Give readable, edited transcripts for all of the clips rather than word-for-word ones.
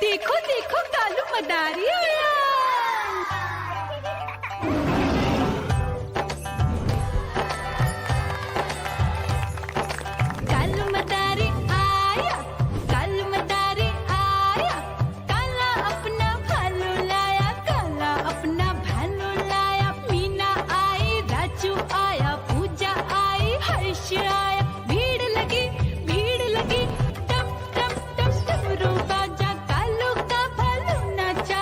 देखो देखो कालू मदारी आया। कालू मदारी आया, कालू मदारी आया, काला अपना भालू लाया, काला अपना भालू लाया। मीना आई, राजू आया, पूजा आई, हर्ष आया। भीड़ लगी टप टप टप डमरू बाजा, कालू का भालू नाचा।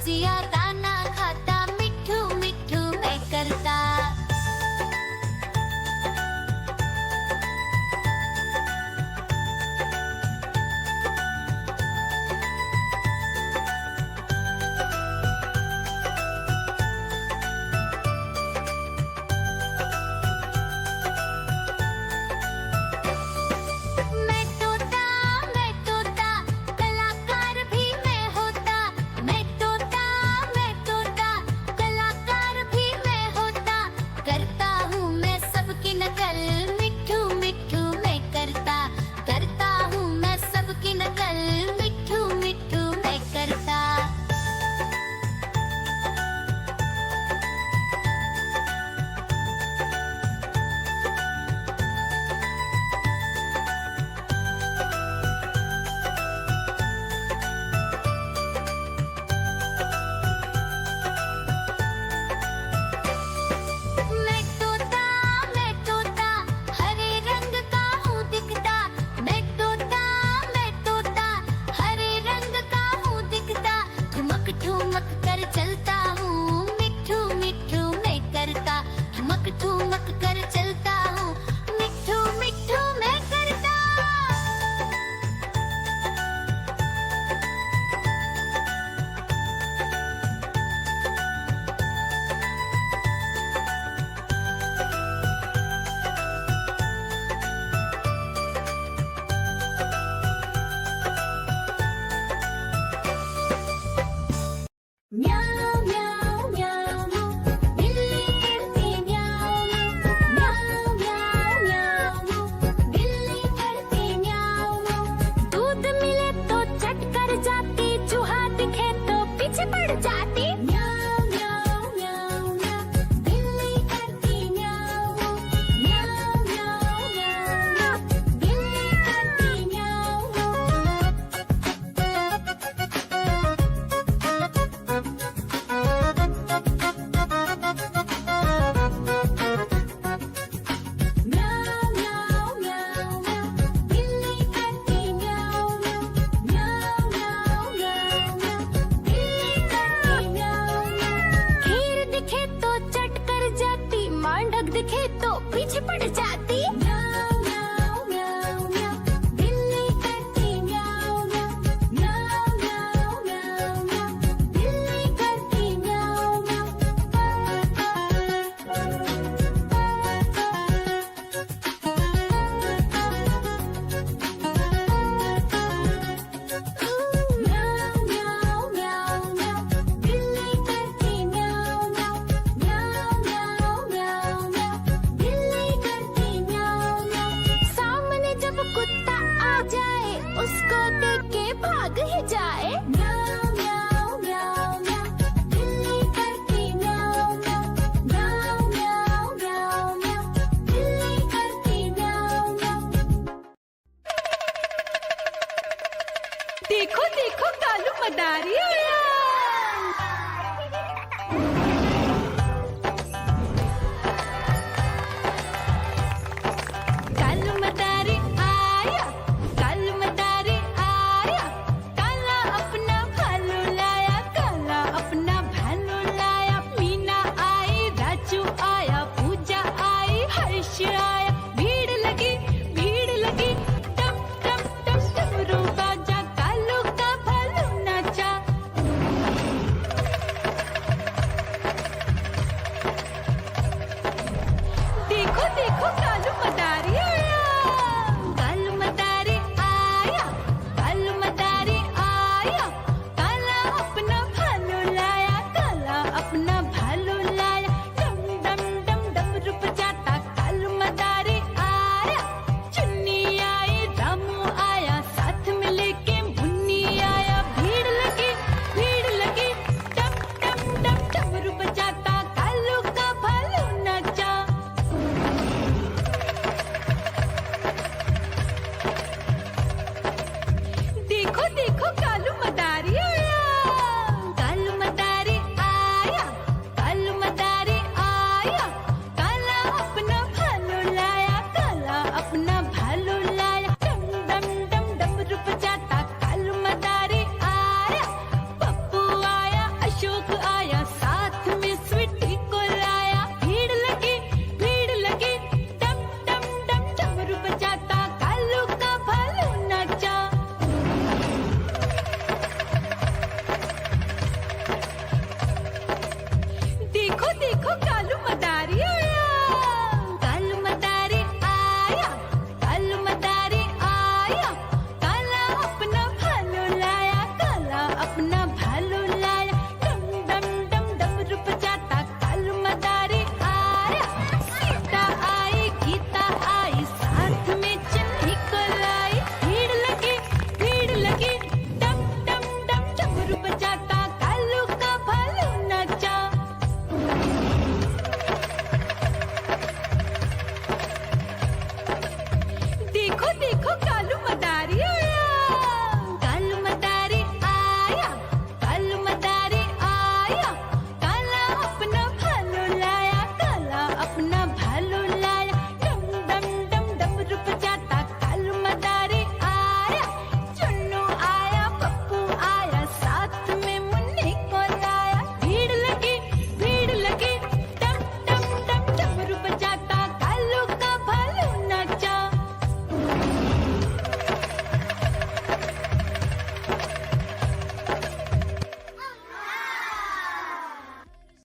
रसिया दाना खाता, मिठू मिठू मैं करता। मैं तोता कलाकार भी मैं होता। मैं तोता कलाकार भी मैं होता। करता हूँ मैं सबकी नकल, मिठू मिठू मैं करता। करता हूँ मैं सबकी नकल, मिठू मिठू मैं करता। मैं तोता हरे रंग का हूँ दिखता। मैं तोता हरे रंग का हूँ दिखता। ठुमक ठुमक कर चलता हूँ, मिठू मिठू मैं करता। ठुमक ठुमक कर चलता हूँ, मिठू मिठू मैं करता। म्याऊ म्याऊ म्याऊ बिल्ली करती म्याऊ म्याऊ म्याऊ म्याऊ बिल्ली करती म्याऊ। दूध मिले तो चट कर जाती, चूहा दिखे तो पीछे पड़ जाती। म्याऊ म्याऊ म्याऊ म्याऊ बिल्ली करती म्याऊ म्याऊ म्याऊ म्याऊ बिल्ली करती म्याऊ। म्याऊ म्याऊ म्याऊ म्याऊ बिल्ली करती म्याऊ म्याऊ म्याऊ म्याऊ म्याऊ बिल्ली करती म्याऊ। खीर दिखे तो चट कर जाती, मांडक दिखे तो पीछे पड़ जाती। म्याऊ म्याऊ म्याऊ म्याऊ बिल्ली करती म्याऊ म्याऊ म्याऊ म्याऊ म्याऊ बिल्ली करती म्याऊ म्याऊ म्याऊ म्याऊ म्याऊ बिल्ली करती म्याऊ म्याऊ म्याऊ म्याऊ म्याऊ बिल्ली करती म्याऊ। सामने जब कुत्ता आ जाए, उसको देख के भाग ही जाए। म्याऊ म्याऊ म्याऊ म्याऊ बिल्ली करती म्याऊ म्याऊ म्याऊ म्याऊ म्याऊ बिल्ली करती म्याऊ। देखो देखो कालू मदारी आया।